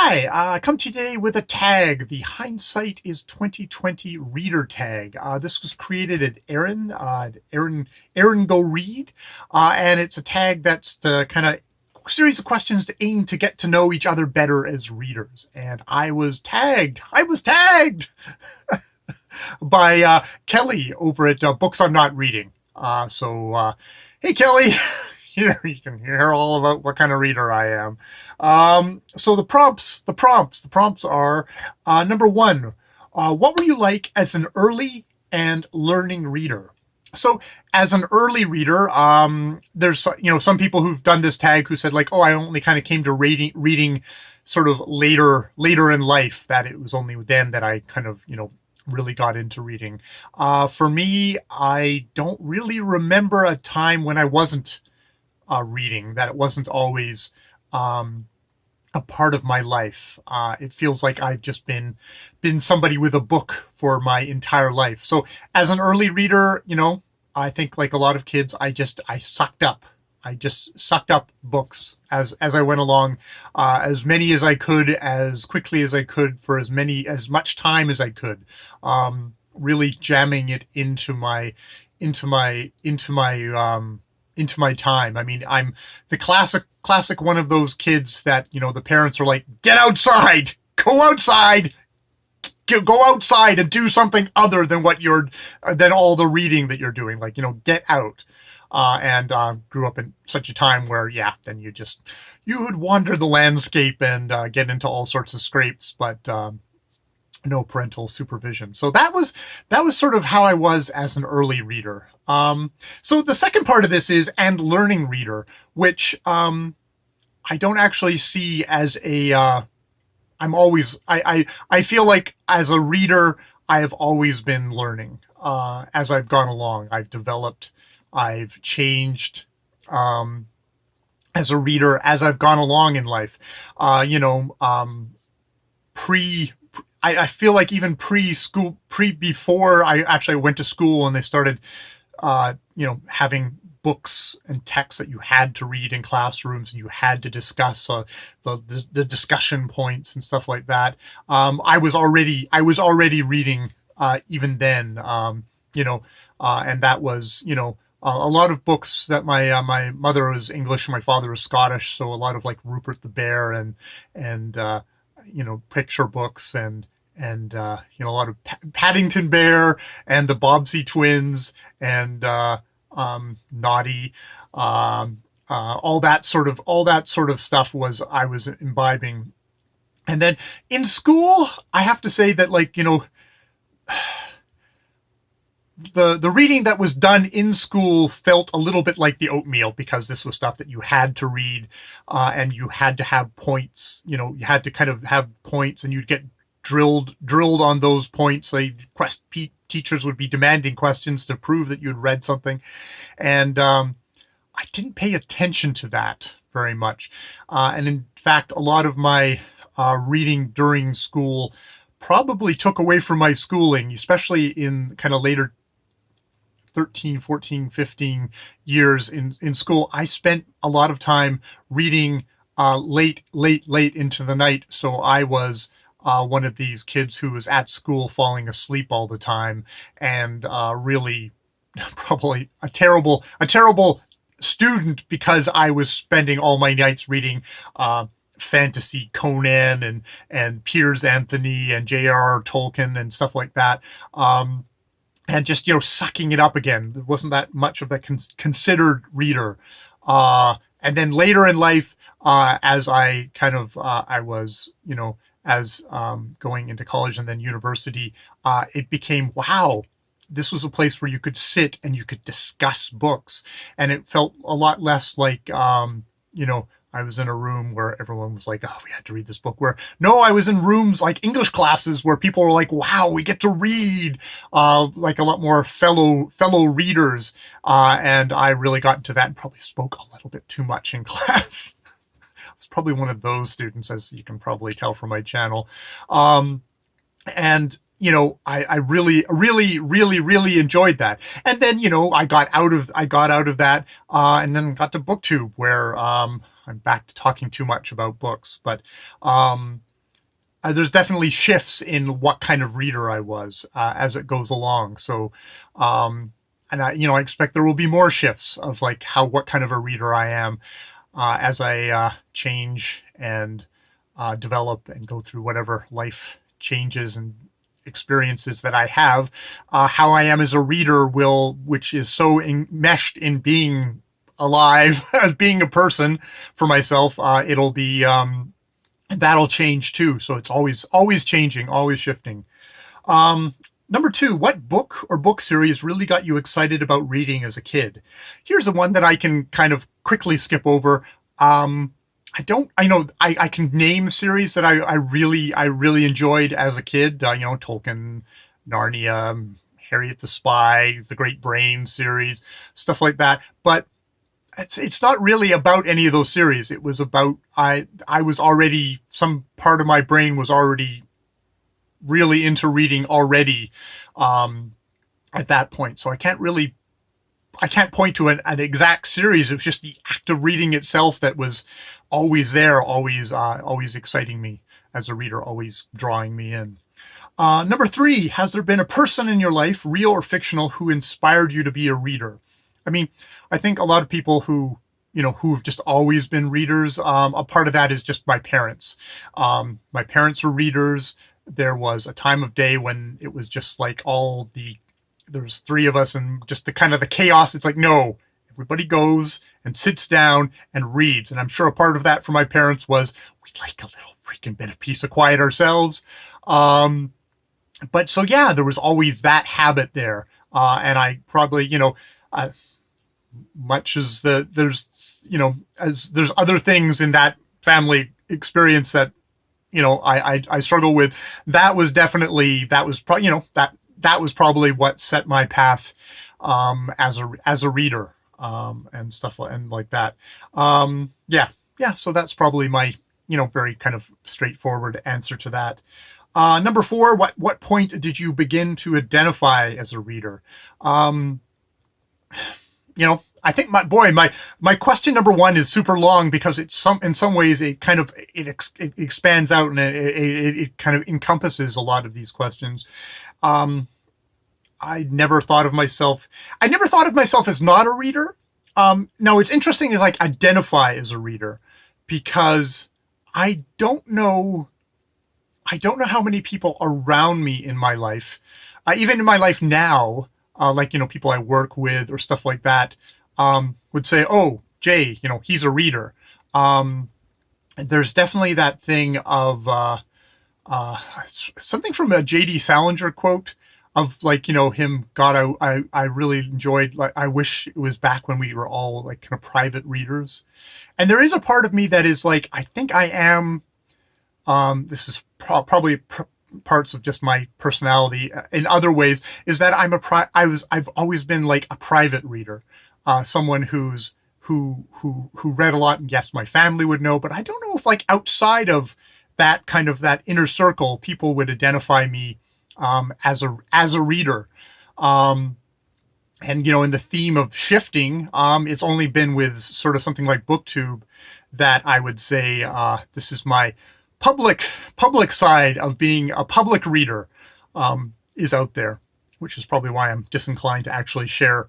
Hi, I come today with a tag, the Hindsight is 2020 reader tag. This was created at Erin, Erin Go Read, and it's a tag that's the kind of series of questions to aim to get to know each other better as readers. And I was tagged by Kelly over at Books I'm Not Reading. Hey Kelly, here you can hear all about what kind of reader I am. So the prompts are number one. What were you like as an early and learning reader? So as an early reader, there's some people who've done this tag who said like, oh, I only kind of came to reading sort of later in life. That it was only then that I kind of really got into reading. For me, I don't really remember a time when I wasn't reading, that it wasn't always a part of my life. It feels like I've just been somebody with a book for my entire life. So as an early reader, I think like a lot of kids, I just sucked up books as I went along, as many as I could, as quickly as I could, for as much time as I could, really jamming it into my time. I mean, I'm the classic one of those kids that, the parents are like, get outside, go outside, go outside and do something other than than all the reading that you're doing. Like, get out. And grew up in such a time where, then you would wander the landscape and get into all sorts of scrapes, but no parental supervision. So that was sort of how I was as an early reader. So the second part of this is and learning reader, which I don't actually see as a I feel like as a reader I have always been learning as I've gone along. I've developed, I've changed as a reader as I've gone along in life. I feel like even before I actually went to school and they started, having books and texts that you had to read in classrooms and you had to discuss the discussion points and stuff like that. I was already reading even then, and that was, a lot of books that my mother was English and my father was Scottish, so a lot of like Rupert the Bear and picture books and a lot of Paddington Bear and the Bobbsey twins and Naughty, all that sort of stuff I was imbibing. And then in school, I have to say that the reading that was done in school felt a little bit like the oatmeal, because this was stuff that you had to read, and you had to have points. You had to kind of have points, and you'd get drilled on those points. Teachers would be demanding questions to prove that you had read something, and I didn't pay attention to that very much. And in fact, a lot of my reading during school probably took away from my schooling, especially in kind of later 13, 14, 15 years in school. I spent a lot of time reading late into the night. So I was one of these kids who was at school falling asleep all the time, and really probably a terrible student, because I was spending all my nights reading fantasy Conan and Piers Anthony and J.R.R. Tolkien and stuff like that. And just, sucking it up again. There wasn't that much of a considered reader. And then later in life, as I kind of, I was, as going into college and then university, it became, wow, this was a place where you could sit and you could discuss books. And it felt a lot less like, I was in a room where everyone was like, oh, we had to read this book. No, I was in rooms like English classes where people were like, wow, we get to read, like a lot more fellow readers. And I really got into that and probably spoke a little bit too much in class. I was probably one of those students, as you can probably tell from my channel. And I really enjoyed that. And then, I got out of that, and then got to BookTube, where, I'm back to talking too much about books, but there's definitely shifts in what kind of reader I was as it goes along. So, and I expect there will be more shifts of like what kind of a reader I am as I change and develop and go through whatever life changes and experiences that I have. How I am as a reader which is so enmeshed in being alive, as being a person for myself, it'll be that'll change too. So it's always changing, always shifting. Number two, what book or book series really got you excited about reading as a kid? Here's the one that I can kind of quickly skip over. I can name series that I really enjoyed as a kid. Tolkien, Narnia, Harriet the Spy, the Great Brain series, stuff like that. But it's not really about any of those series. It was about I was already, some part of my brain was already really into reading already at that point. So I can't point to an exact series. It was just the act of reading itself that was always there, always exciting me as a reader, always drawing me in. Number three, has there been a person in your life, real or fictional, who inspired you to be a reader? I mean, I think a lot of people who've just always been readers, a part of that is just my parents. My parents were readers. There was a time of day when it was just like there's three of us and just the kind of the chaos. It's like, no, everybody goes and sits down and reads. And I'm sure a part of that for my parents was we'd like a little freaking bit of peace of quiet ourselves. But so, yeah, there was always that habit there. And I probably, much as there's other things in that family experience that, I struggle with. That was probably what set my path as a reader and stuff like that. So that's probably my very kind of straightforward answer to that. Number four, what point did you begin to identify as a reader? I think my question number one is super long because in some ways it kind of it expands out and it kind of encompasses a lot of these questions. I never thought of myself as not a reader. Now it's interesting to like identify as a reader because I don't know how many people around me in my life, even in my life now, people I work with or stuff like that, would say, oh, Jay, he's a reader. There's definitely that thing of something from a J.D. Salinger quote of him, God, I really enjoyed, I wish it was back when we were all like kind of private readers. And there is a part of me that is like, I think I am, this is probably parts of just my personality in other ways, is that I've always been like a private reader, someone who read a lot. And yes, my family would know, but I don't know if like outside of that kind of that inner circle, people would identify me as a reader. And in the theme of shifting, it's only been with sort of something like BookTube that I would say this is my public side of being a public reader is out there, which is probably why I'm disinclined to actually share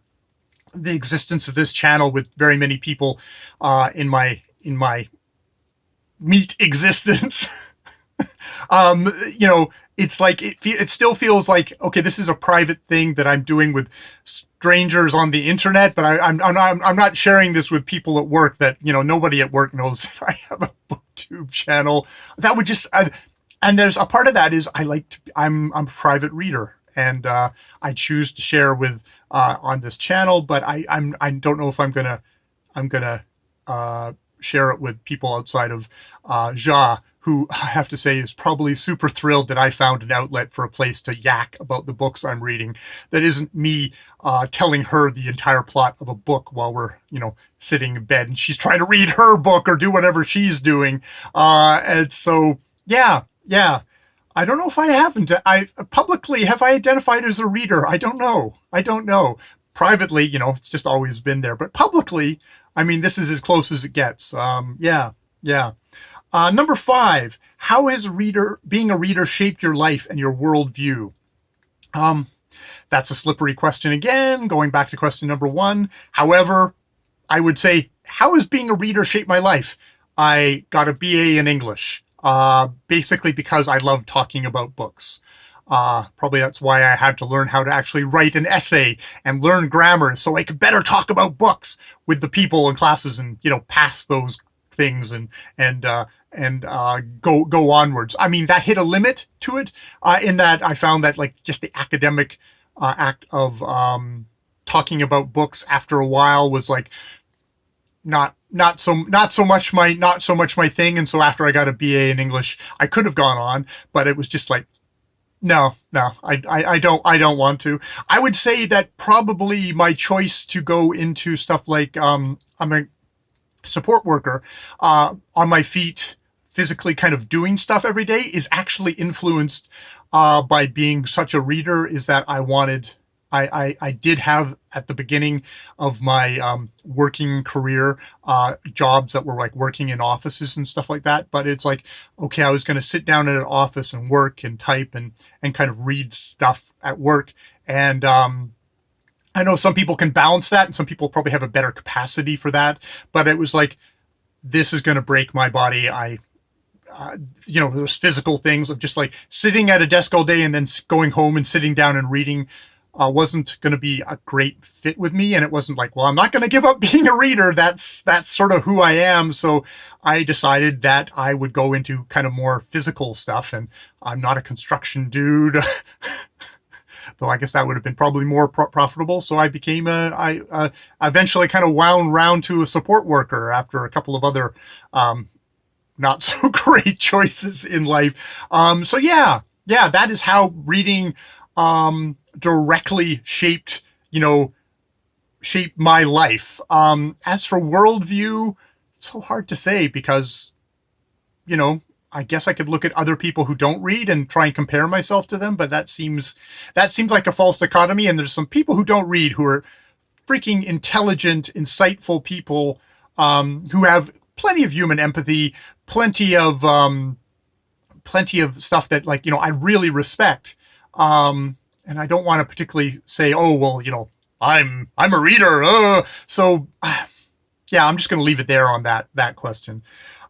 the existence of this channel with very many people in my meat existence. It's like it still feels like, okay, this is a private thing that I'm doing with strangers on the internet, but I'm not sharing this with people at work that nobody at work knows that I have a BookTube channel. That would just and there's a part of that is I'm a private reader and I choose to share with on this channel, but I don't know if I'm gonna share it with people outside of Ja, who I have to say is probably super thrilled that I found an outlet for a place to yak about the books I'm reading that isn't me telling her the entire plot of a book while we're sitting in bed and she's trying to read her book or do whatever she's doing. And so yeah, I don't know if publicly have I identified as a reader. I don't know. Privately, it's just always been there, but publicly, I mean, this is as close as it gets. Yeah. Number 5, how has being a reader shaped your life and your worldview? Um, that's a slippery question again, going back to question number 1. However, I would say, how has being a reader shaped my life? I got a BA in English, basically because I love talking about books. Probably that's why I had to learn how to actually write an essay and learn grammar so I could better talk about books with the people in classes and, pass those things and go onwards. I mean, that hit a limit to it, in that I found that, like, just the academic act of talking about books after a while was like not so much my thing. And so after I got a BA in English, I could have gone on, but it was just like, no, I don't want to. I would say that probably my choice to go into stuff like, I'm a support worker, on my feet, physically kind of doing stuff every day, is actually influenced by being such a reader. Is that I did have, at the beginning of my working career, jobs that were like working in offices and stuff like that. But it's like, okay, I was going to sit down in an office and work and type and kind of read stuff at work. And I know some people can balance that, and some people probably have a better capacity for that. But it was like, this is going to break my body. There's physical things of just like sitting at a desk all day and then going home and sitting down and reading wasn't going to be a great fit with me. And it wasn't like, well, I'm not going to give up being a reader. That's sort of who I am. So I decided that I would go into kind of more physical stuff. And I'm not a construction dude, though I guess that would have been probably more profitable. So I became I eventually kind of wound round to a support worker after a couple of other not so great choices in life. So yeah, that is how reading directly shaped my life. As for worldview, it's so hard to say because, I guess I could look at other people who don't read and try and compare myself to them, but that seems like a false dichotomy. And there's some people who don't read who are freaking intelligent, insightful people, who have plenty of human empathy, plenty of stuff that, like, I really respect. And I don't want to particularly say, oh, well, I'm a reader. So yeah, I'm just going to leave it there on that question.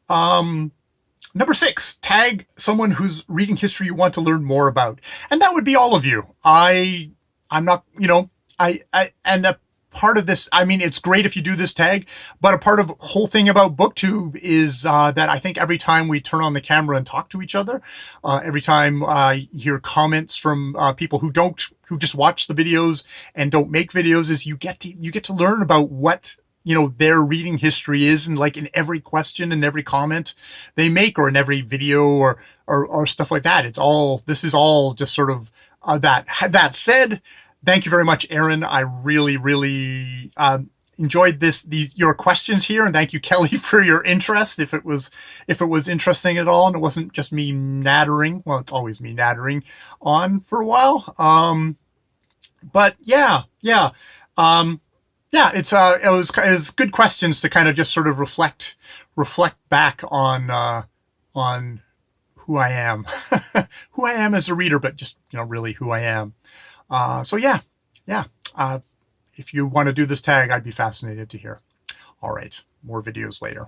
Number 6, tag someone whose reading history you want to learn more about. And that would be all of you. I'm not, and a part of this, I mean, it's great if you do this tag, but a part of the whole thing about BookTube is that I think every time we turn on the camera and talk to each other, every time I hear comments from people who just watch the videos and don't make videos, is you get to learn about what their reading history is, and like in every question and every comment they make, or in every video or stuff like that. This is all just sort of that. That said, thank you very much, Erin. I really, really enjoyed your questions here, and thank you, Kelly, for your interest. If it was interesting at all, and it wasn't just me nattering. Well, it's always me nattering on for a while. But yeah. It was good questions to kind of just sort of reflect back on who I am, who I am as a reader, but just really who I am. So yeah. If you want to do this tag, I'd be fascinated to hear. All right, more videos later.